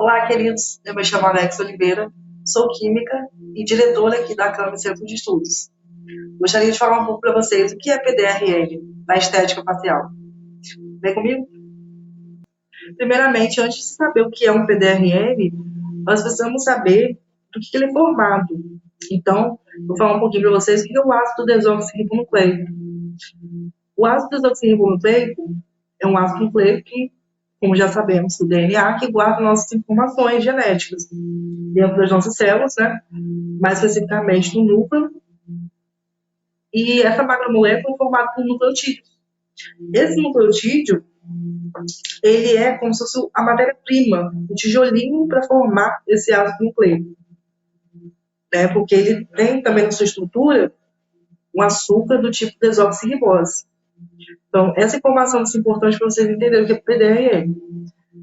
Olá, queridos. Eu me chamo Alex Oliveira, sou química e diretora aqui da Câmara Centro de Estudos. Gostaria de falar um pouco para vocês o que é PDRL na estética facial. Vem comigo? Primeiramente, antes de saber o que é um PDRL, nós precisamos saber do que ele é formado. Então, vou falar um pouquinho para vocês o que é o ácido desoxirribonucleico. O ácido desoxirribonucleico é um ácido nucleico que, como já sabemos, do DNA, que guarda nossas informações genéticas dentro das nossas células, né? Mais especificamente no núcleo. E essa macromolécula é formada por nucleotídeos. Esse nucleotídeo, ele é como se fosse a matéria-prima, o tijolinho para formar esse ácido nucleico. Né? Porque ele tem também na sua estrutura um açúcar do tipo desoxirribose. Então, essa informação é importante para vocês entenderem o que é PDRL.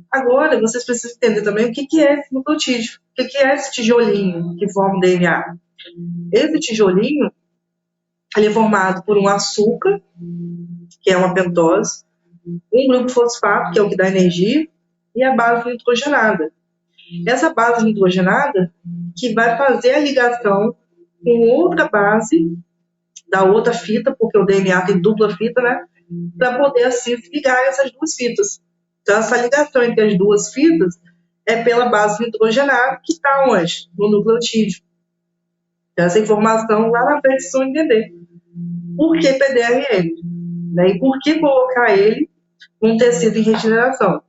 Agora, vocês precisam entender também o que é esse nucleotídeo, o que é esse tijolinho que forma o DNA. Esse tijolinho, ele é formado por um açúcar, que é uma pentose, um grupo fosfato, que é o que dá energia, e a base nitrogenada. Essa base nitrogenada que vai fazer a ligação com outra base da outra fita, porque o DNA tem dupla fita, né? Para poder assim se ligar essas duas fitas. Então, essa ligação entre as duas fitas é pela base nitrogenada, que está onde? No nucleotídeo. Então, essa informação lá na frente vocês vão entender. Por que PDRL? Né? E por que colocar ele num tecido em regeneração?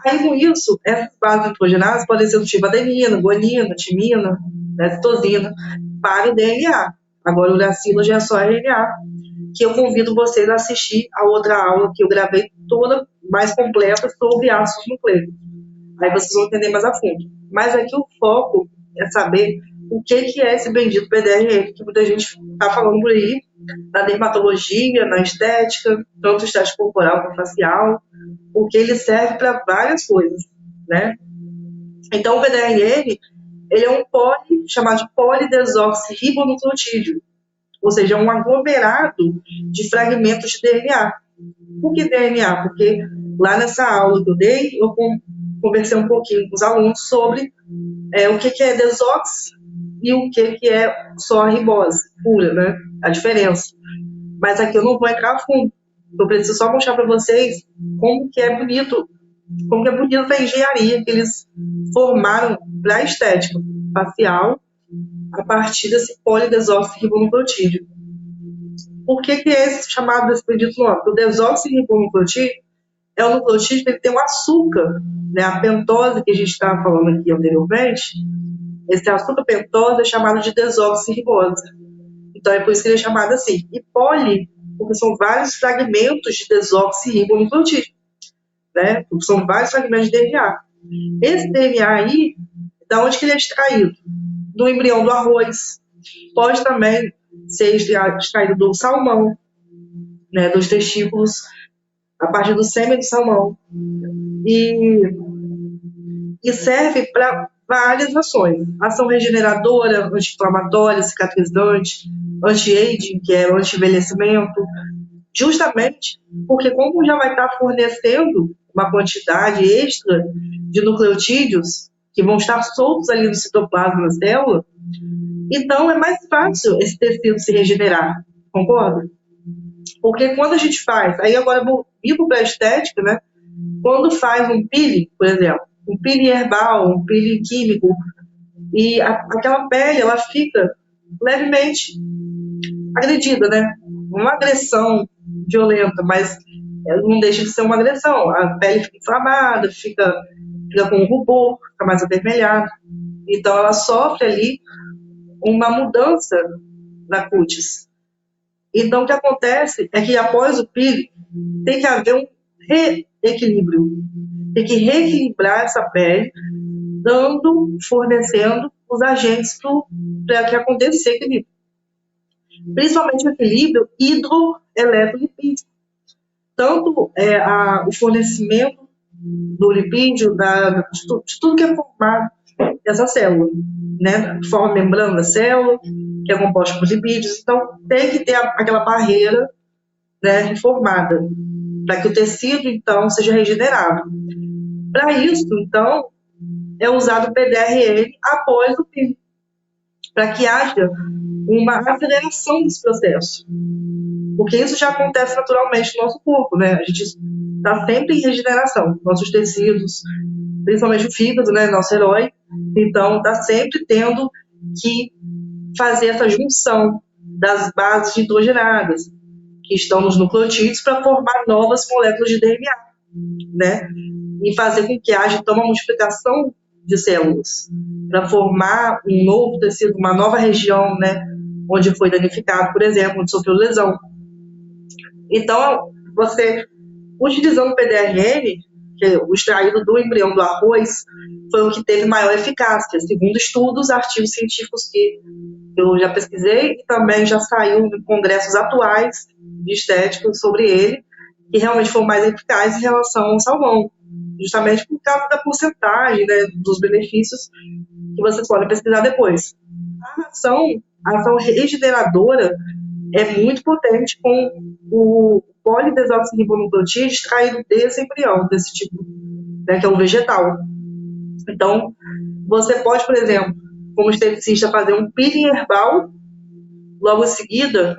Aí, com isso, essas bases nitrogenadas podem ser do tipo adenina, guanina, timina, né, citosina, para o DNA. Agora, o uracilo já é só RNA, que eu convido vocês a assistir a outra aula que eu gravei toda mais completa sobre ácidos nucleicos. Aí vocês vão entender mais a fundo. Mas aqui o foco é saber o que é esse bendito PDRL, que muita gente está falando por aí, na dermatologia, na estética, tanto estética corporal como facial, porque ele serve para várias coisas, né? Então, o PDRL, ele é um chamado de polidesoxirribonucleotídeo, ou seja, um aglomerado de fragmentos de DNA. Por que DNA? Porque lá nessa aula que eu dei, eu conversei um pouquinho com os alunos sobre o que é desox e o que é só a ribose pura, né? A diferença. Mas aqui eu não vou entrar a fundo. Eu preciso só mostrar para vocês como que é bonito a engenharia que eles formaram para a estética facial a partir desse polidesoxirribonucleotídeo. Por que é esse chamado desse bendito nome? O desoxirribonucleotídeo é o nucleotídeo que ele tem um açúcar, né? A pentose que a gente estava falando aqui anteriormente, esse açúcar pentose é chamado de desoxirribose. Então, é por isso que ele é chamado assim. E poli, porque são vários fragmentos de desoxirribonucleotídeo, né? Porque são vários fragmentos de DNA. Esse DNA aí, da onde que ele é extraído? Do embrião do arroz. Pode também ser extraído do salmão, né? Dos testículos, a partir do sêmen do salmão. E serve para várias ações. Ação regeneradora, anti-inflamatória, cicatrizante, anti-aging, que é o anti-envelhecimento, justamente porque como já vai estar fornecendo uma quantidade extra de nucleotídeos que vão estar soltos ali no citoplasma da célula, então é mais fácil esse tecido se regenerar, concorda? Porque quando a gente faz, aí agora eu vou ir para a estética, né? Quando faz um peeling, por exemplo, um peeling herbal, um peeling químico, e aquela pele, ela fica levemente agredida, né? Uma agressão violenta, mas não deixa de ser uma agressão. A pele fica inflamada, fica com rubor, fica mais avermelhada. Então, ela sofre ali uma mudança na cutis. Então, o que acontece é que após o peeling, tem que haver um reequilíbrio. Tem que reequilibrar essa pele, fornecendo os agentes para que aconteça esse equilíbrio. Principalmente o equilíbrio hidroeletrolipídico. Tanto o fornecimento do lipídio, de tudo que é formado dessa célula, né? Forma a membrana da célula, que é composta por lipídios. Então, tem que ter aquela barreira, né, reformada, para que o tecido, então, seja regenerado. Para isso, então, é usado o PDRN após o PIB, para que haja uma aceleração desse processo. Porque isso já acontece naturalmente no nosso corpo, né? A gente está sempre em regeneração, nossos tecidos, principalmente o fígado, né? Nosso herói. Então, está sempre tendo que fazer essa junção das bases hidrogenadas que estão nos nucleotídeos para formar novas moléculas de DNA, né? E fazer com que haja então uma multiplicação de células para formar um novo tecido, uma nova região, né? Onde foi danificado, por exemplo, onde sofreu lesão. Então, você, utilizando o PDRN, que é o extraído do embrião do arroz, foi o que teve maior eficácia, segundo estudos, artigos científicos que eu já pesquisei e também já saiu em congressos atuais de estética sobre ele, que realmente foi o mais eficaz em relação ao salmão, justamente por causa da porcentagem, né, dos benefícios que vocês podem pesquisar depois. A ação regeneradora é muito potente com o polidesoxirribonucleotídeo extraído desse embrião, desse tipo, né, que é um vegetal. Então, você pode, por exemplo, como esteticista, fazer um peeling herbal, logo em seguida,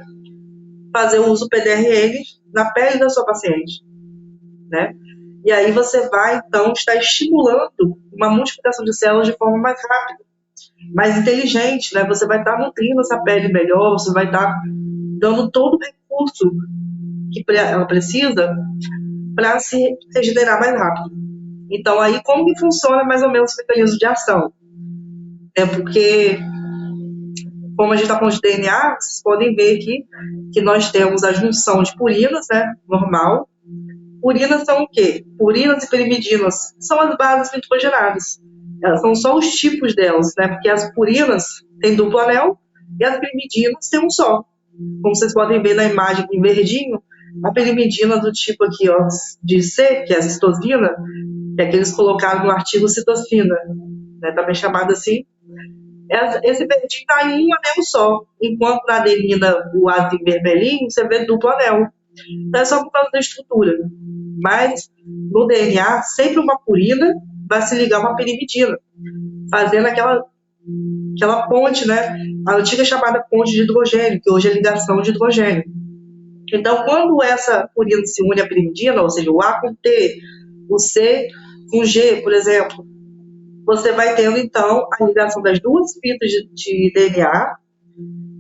fazer o uso do PDRN na pele da sua paciente, né? E aí você vai, então, estar estimulando uma multiplicação de células de forma mais rápida, mais inteligente, né? Você vai estar nutrindo essa pele melhor, você vai estar dando todo o recurso que ela precisa para se regenerar mais rápido. Então, aí, como que funciona mais ou menos o mecanismo de ação? É porque, como a gente está falando de DNA, vocês podem ver aqui que nós temos a junção de purinas, né, normal. Purinas são o quê? Purinas e pirimidinas são as bases nitrogenadas. Elas são só os tipos delas, né, porque as purinas têm duplo anel e as pirimidinas têm um só. Como vocês podem ver na imagem em verdinho, a pirimidina do tipo aqui, ó, de C, que é a citosina, que é que eles colocaram no artigo citosina, né, também chamado assim. Esse verdinho está em um anel só, enquanto na adenina, o azinho vermelhinho, você vê duplo anel. Então é só por causa da estrutura. Mas no DNA, sempre uma purina vai se ligar a uma pirimidina, fazendo aquela ponte, né? A antiga chamada ponte de hidrogênio, que hoje é ligação de hidrogênio. Então, quando essa purina se une à pirimidina, ou seja, o A com T, o C com G, por exemplo, você vai tendo, então, a ligação das duas fitas de DNA,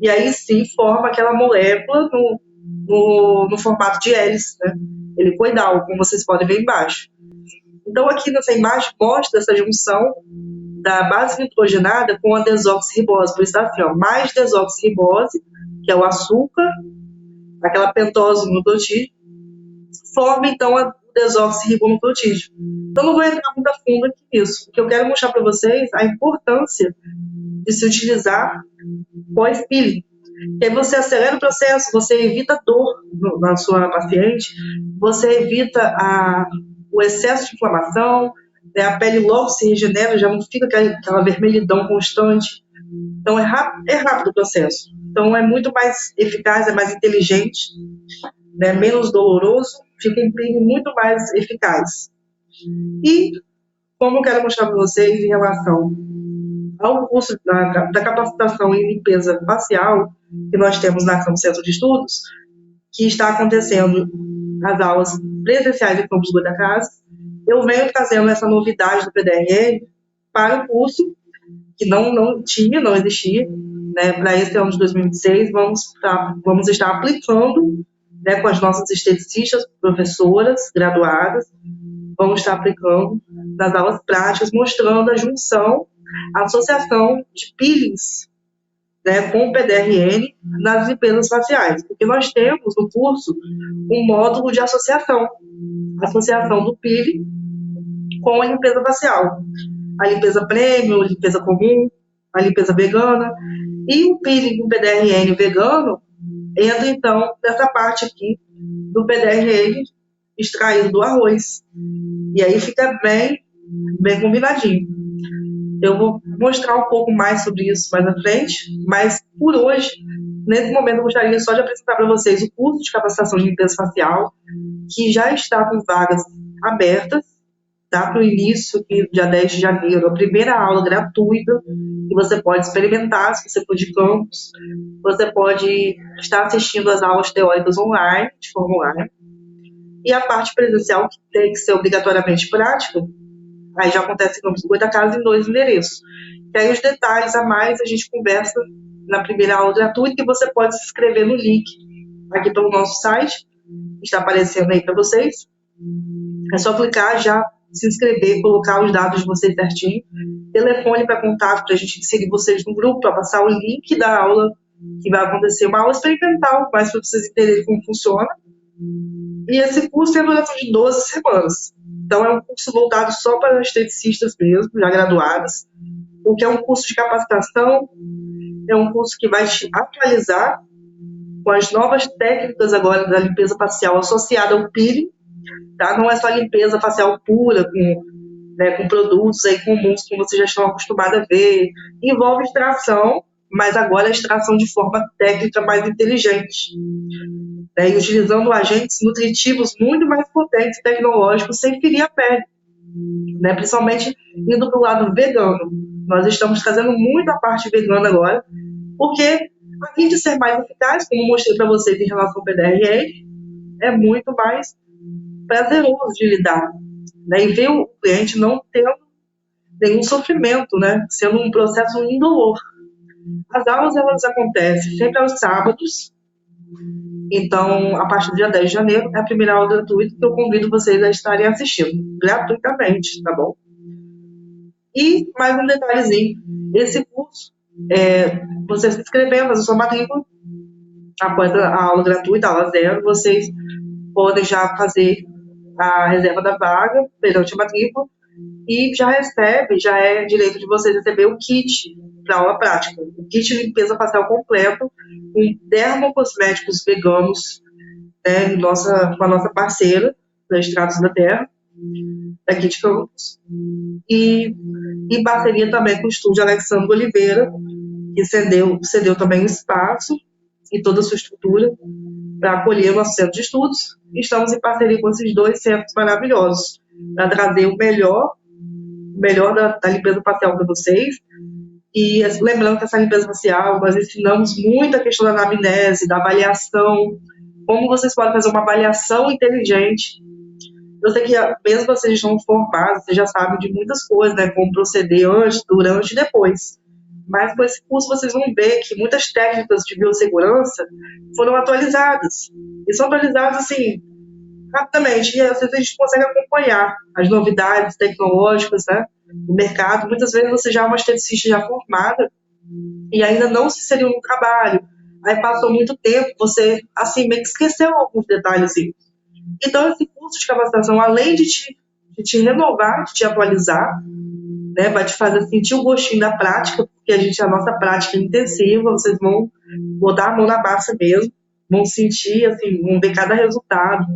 e aí sim forma aquela molécula no formato de hélice, né? Helicoidal, como vocês podem ver embaixo. Então, aqui nessa imagem mostra essa junção da base nitrogenada com a desoxirribose, por isso está assim, ó, mais desoxirribose, que é o açúcar, aquela pentose no nucleotídeo, forma então a desoxirribonucleotídeo. Então, não vou entrar muito a fundo aqui nisso, porque eu quero mostrar para vocês a importância de se utilizar pós-peeling. Que aí você acelera o processo, você evita dor na sua paciente, você evita o excesso de inflamação, né, a pele logo se regenera, já não fica aquela vermelhidão constante. Então, é rápido o processo. Então, é muito mais eficaz, é mais inteligente, né, menos doloroso, fica um peeling muito mais eficaz. E, como eu quero mostrar para vocês em relação ao curso da capacitação em limpeza facial que nós temos na Campus Centro de Estudos, que está acontecendo as aulas presenciais em Campus Goitacazes, eu venho trazendo essa novidade do PDRN para o curso, que não existia, né? Para esse ano de 2026, vamos estar aplicando, né, com as nossas esteticistas, professoras graduadas, vamos estar aplicando nas aulas práticas, mostrando a junção, a associação de peelings, né, com o PDRN nas limpezas faciais, porque nós temos no curso um módulo de associação do peeling com a limpeza facial, a limpeza premium, a limpeza comum, a limpeza vegana, e o peeling com PDRN vegano entra então nessa parte aqui do PDRN extraído do arroz, e aí fica bem combinadinho. Eu vou mostrar um pouco mais sobre isso mais à frente, mas por hoje, nesse momento, eu gostaria só de apresentar para vocês o curso de capacitação de limpeza facial, que já está com vagas abertas, tá? Para o início, aqui, dia 10 de janeiro, a primeira aula gratuita, que você pode experimentar, se você for de campus. Você pode estar assistindo às aulas teóricas online, de forma online. E a parte presencial, que tem que ser obrigatoriamente prática, aí já acontece em Campos do Goytacazes em 2 endereços. E aí os detalhes a mais a gente conversa na primeira aula gratuita, e você pode se inscrever no link aqui pelo nosso site, que está aparecendo aí para vocês. É só clicar, já se inscrever, colocar os dados de vocês certinho, telefone para contato para a gente inserir vocês no grupo, para passar o link da aula que vai acontecer, uma aula experimental, mais para vocês entenderem como funciona. E esse curso tem a duração de 12 semanas. Então, é um curso voltado só para esteticistas mesmo, já graduadas, porque é um curso de capacitação, é um curso que vai te atualizar com as novas técnicas agora da limpeza facial associada ao peeling, tá? Não é só limpeza facial pura, com produtos aí comuns que vocês já estão acostumados a ver. Envolve extração, mas agora a extração de forma técnica mais inteligente, né? E utilizando agentes nutritivos muito mais potentes e tecnológicos sem ferir a pele, né? Principalmente indo para o lado vegano. Nós estamos trazendo muito a parte vegana agora, porque além de ser mais eficaz, como mostrei para vocês em relação ao PDRL, é muito mais prazeroso de lidar, né? E ver o cliente não tendo nenhum sofrimento, né? Sendo um processo indolor. As aulas, elas acontecem sempre aos sábados. Então, a partir do dia 10 de janeiro, é a primeira aula gratuita que eu convido vocês a estarem assistindo, gratuitamente, tá bom? E mais um detalhezinho, esse curso, você se inscrevendo, fazer sua matrícula, após a aula gratuita, a aula zero, vocês podem já fazer a reserva da vaga perante a matrícula e já é direito de vocês receber o kit para aula prática, o kit de limpeza facial completo com dermocosméticos veganos, né, com a nossa parceira da Extratos da Terra, daqui de Campos, e em parceria também com o estúdio Alexandre Oliveira, que cedeu também o espaço e toda a sua estrutura para acolher o nosso centro de estudos. Estamos em parceria com esses 2 centros maravilhosos para trazer o melhor da limpeza facial para vocês. E lembrando que essa limpeza facial, nós ensinamos muito a questão da anamnese, da avaliação, como vocês podem fazer uma avaliação inteligente. Eu sei que mesmo vocês estão formados, vocês já sabem de muitas coisas, né, como proceder antes, durante e depois. Mas com esse curso vocês vão ver que muitas técnicas de biossegurança foram atualizadas. E são atualizadas, assim, rapidamente. E às vezes a gente consegue acompanhar as novidades tecnológicas, né, do mercado. Muitas vezes você já é uma esteticista já formada e ainda não se inseriu no trabalho. Aí passou muito tempo, você, assim, meio que esqueceu alguns detalhes, assim. Então, esse curso de capacitação, além de te renovar, de te atualizar, né, vai te fazer sentir o gostinho da prática, porque a nossa prática é intensiva, vocês vão botar a mão na massa mesmo, vão sentir, assim, vão ver cada resultado,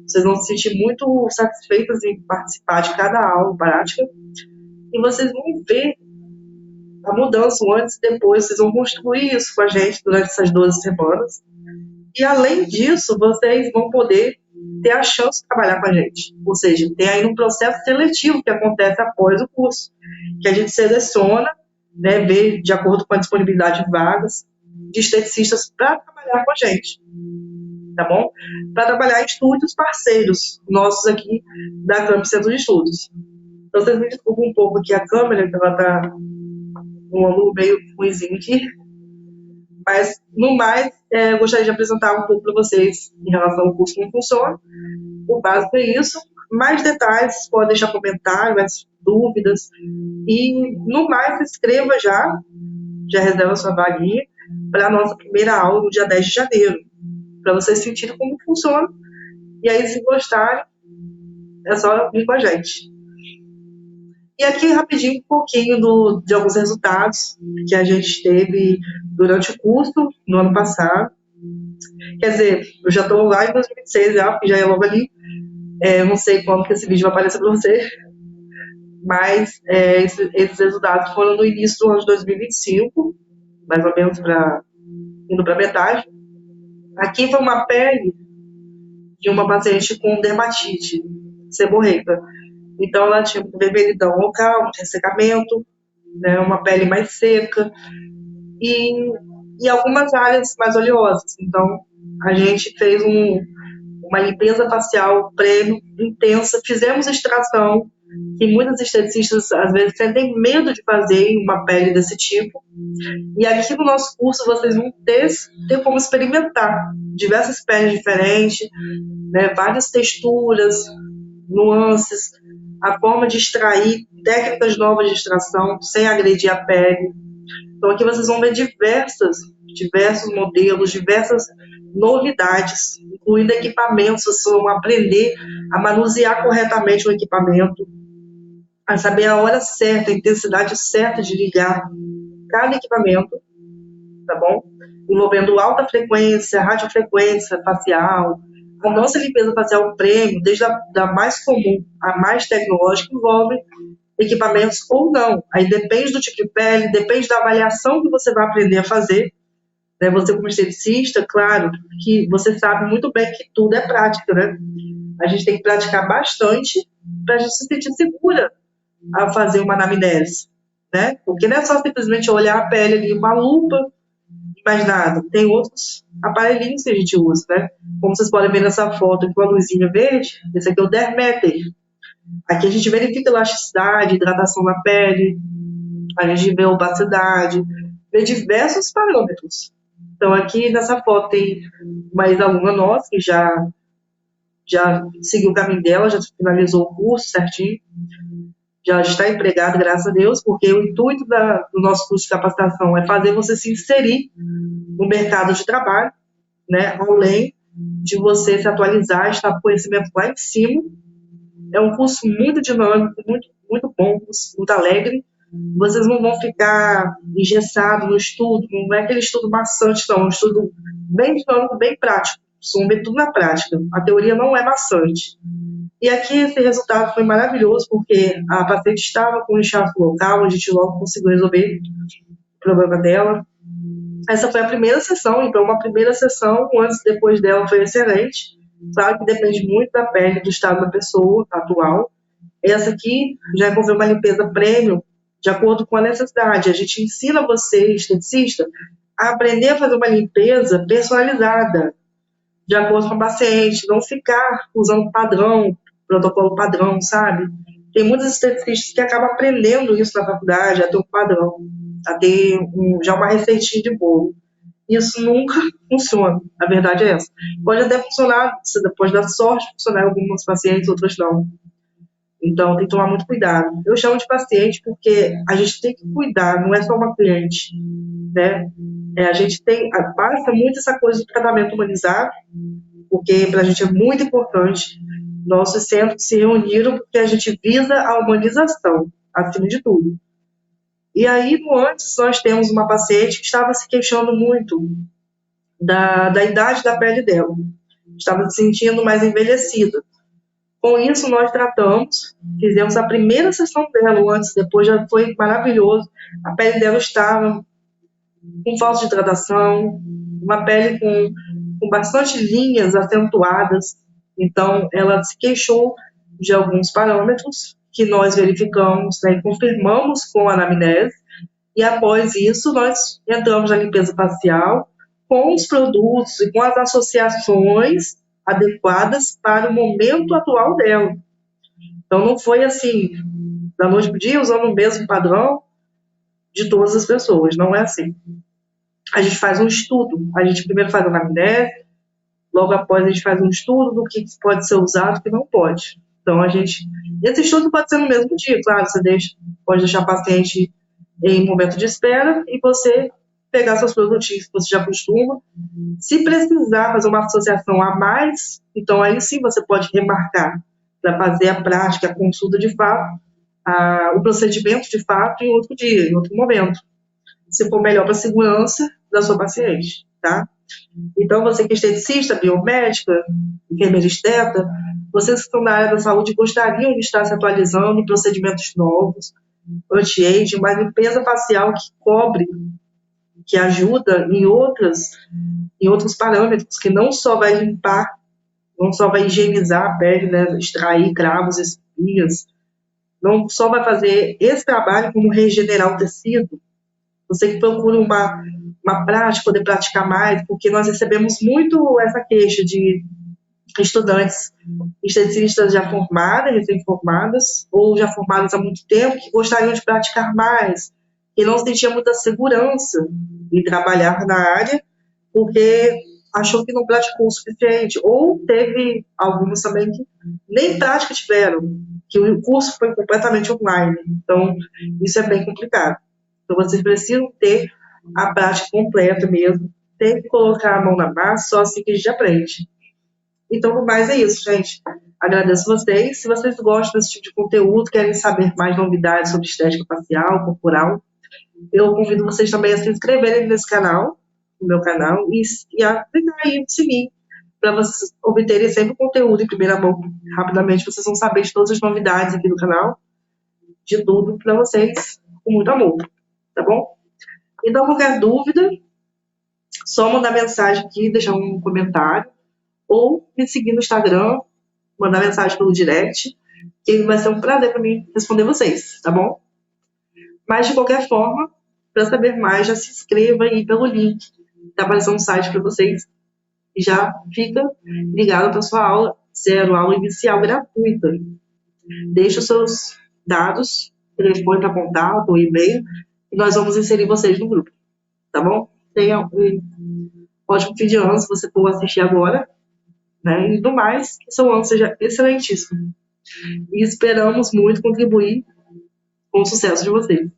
vocês vão se sentir muito satisfeitas em participar de cada aula prática, e vocês vão ver a mudança, o antes e depois, vocês vão construir isso com a gente durante essas 12 semanas, e além disso, vocês vão poder ter a chance de trabalhar com a gente. Ou seja, tem aí um processo seletivo que acontece após o curso, que a gente seleciona, né, vê de acordo com a disponibilidade de vagas de esteticistas para trabalhar com a gente, tá bom? Para trabalhar em estúdios parceiros nossos aqui da Campus Centro de Estudos. Então, vocês me desculpem um pouco aqui a câmera, que ela está um ângulo meio ruimzinho aqui. Mas, no mais, eu gostaria de apresentar um pouco para vocês em relação ao curso, como funciona. O básico é isso. Mais detalhes, pode deixar comentários, mais dúvidas. E, no mais, se inscreva já reserva sua vaguinha para a nossa primeira aula no dia 10 de janeiro, para vocês sentirem como funciona. E aí, se gostarem, é só vir com a gente. E aqui, rapidinho, um pouquinho de alguns resultados que a gente teve durante o curso, no ano passado. Quer dizer, eu já estou lá em 2026, porque já é logo ali. Eu não sei quando que esse vídeo vai aparecer para você, mas esses resultados foram no início do ano de 2025, mais ou menos indo para metade. Aqui foi uma pele de uma paciente com dermatite seborreica. Então ela tinha vermelhidão local, ressecamento, né, uma pele mais seca e, e algumas áreas mais oleosas. Então a gente fez uma limpeza facial premium intensa, fizemos extração, que muitas esteticistas às vezes sentem medo de fazer em uma pele desse tipo. E aqui no nosso curso vocês vão ter como experimentar diversas peles diferentes, né, várias texturas, nuances, a forma de extrair, técnicas novas de extração sem agredir a pele. Então aqui vocês vão ver diversos modelos, diversas novidades, incluindo equipamentos. Vocês vão aprender a manusear corretamente o equipamento, a saber a hora certa, a intensidade certa de ligar cada equipamento, tá bom? Envolvendo alta frequência, radiofrequência facial. A nossa limpeza facial premium, desde a da mais comum à mais tecnológica, envolve equipamentos ou não. Aí depende do tipo de pele, depende da avaliação que você vai aprender a fazer. Né? Você como esteticista, claro, que você sabe muito bem que tudo é prática, né? A gente tem que praticar bastante para a gente se sentir segura ao fazer uma anamnese, né? Porque não é só simplesmente olhar a pele ali, uma lupa, mais nada. Tem outros aparelhinhos que a gente usa, né? Como vocês podem ver nessa foto com a luzinha verde, esse aqui é o Dermeter. Aqui a gente verifica elasticidade, hidratação da pele, a gente vê opacidade, vê diversos parâmetros. Então aqui nessa foto tem uma ex-aluna nossa que já seguiu o caminho dela, já finalizou o curso certinho, já está empregada, graças a Deus, porque o intuito do nosso curso de capacitação é fazer você se inserir no mercado de trabalho, né, além de você se atualizar, estar com conhecimento lá em cima. É um curso muito dinâmico, muito bom, muito alegre. Vocês não vão ficar engessados no estudo, não é aquele estudo maçante, não, é um estudo bem dinâmico, bem prático. Vocês vão ver tudo na prática. A teoria não é maçante. E aqui esse resultado foi maravilhoso, porque a paciente estava com inchaço local, a gente logo conseguiu resolver o problema dela. Essa foi a primeira sessão, então uma primeira sessão, antes e depois dela, foi excelente. Claro que depende muito da pele, do estado da pessoa atual. Essa aqui já envolveu uma limpeza premium, de acordo com a necessidade. A gente ensina você, esteticista, a aprender a fazer uma limpeza personalizada, de acordo com o paciente, não ficar usando padrão, protocolo padrão, sabe? Tem muitos esteticistas que acabam aprendendo isso na faculdade, a ter um padrão, a ter já uma receitinha de bolo. Isso nunca funciona, a verdade é essa. Pode até funcionar, você pode dar sorte de funcionar em algumas pacientes, outras não. Então, tem que tomar muito cuidado. Eu chamo de paciente porque a gente tem que cuidar, não é só uma cliente, né? A gente passa muito essa coisa do tratamento humanizado, porque para a gente é muito importante. Nossos centros se reuniram porque a gente visa a humanização, acima de tudo. E aí, no antes, nós temos uma paciente que estava se queixando muito da idade da pele dela. Estava se sentindo mais envelhecida. Com isso, nós tratamos, fizemos a primeira sessão dela, o antes e depois já foi maravilhoso. A pele dela estava com falta de hidratação, uma pele com bastante linhas acentuadas. Então, ela se queixou de alguns parâmetros que nós verificamos, né, e confirmamos com a anamnese. E após isso, nós entramos na limpeza facial com os produtos e com as associações adequadas para o momento atual dela. Então, não foi assim, da noite para o dia, usando o mesmo padrão de todas as pessoas. Não é assim. A gente faz um estudo. A gente primeiro faz a anamnese, logo após a gente faz um estudo do que pode ser usado e o que não pode. Então, esse estudo pode ser no mesmo dia, claro, pode deixar o paciente em momento de espera e você pegar seus produtinhos que você já costuma. Se precisar fazer uma associação a mais, então aí sim você pode remarcar para fazer a prática, a consulta de fato, o procedimento de fato em outro dia, em outro momento, se for melhor para a segurança da sua paciente, tá? Então, você que é esteticista, biomédica, enfermeira esteta, vocês que estão na área da saúde gostariam de estar se atualizando em procedimentos novos, anti-aging, uma limpeza facial que cobre, que ajuda em outros parâmetros, que não só vai limpar, não só vai higienizar a pele, né, extrair cravos, espinhas, não só vai fazer esse trabalho como regenerar o tecido, você que procura uma prática, poder praticar mais, porque nós recebemos muito essa queixa de estudantes esteticistas já formadas, recém-formadas, ou já formadas há muito tempo, que gostariam de praticar mais, e não sentiam muita segurança em trabalhar na área, porque achou que não praticou o suficiente, ou teve alguns também que nem prática tiveram, que o curso foi completamente online. Então, isso é bem complicado. Então, vocês precisam ter a prática completa mesmo, tem que colocar a mão na massa, só assim que a gente aprende. Então, no mais é isso, gente. Agradeço vocês. Se vocês gostam desse tipo de conteúdo, querem saber mais novidades sobre estética facial, corporal, eu convido vocês também a se inscreverem nesse canal, no meu canal, e a clicar aí no sininho, para vocês obterem sempre o conteúdo em primeira mão. Rapidamente vocês vão saber de todas as novidades aqui do canal, de tudo para vocês, com muito amor, tá bom? Então, qualquer dúvida, só mandar mensagem aqui, deixar um comentário, ou me seguir no Instagram, mandar mensagem pelo direct, que vai ser um prazer para mim responder vocês, tá bom? Mas, de qualquer forma, para saber mais, já se inscreva aí pelo link. Está aparecendo um site para vocês. E já fica ligado para sua aula zero, aula inicial gratuita. Deixe os seus dados, telefone para contato ou e-mail, e nós vamos inserir vocês no grupo, tá bom? Tenha um ótimo fim de ano, se você for assistir agora, né? E do mais, que seu ano seja excelentíssimo. E esperamos muito contribuir com o sucesso de vocês.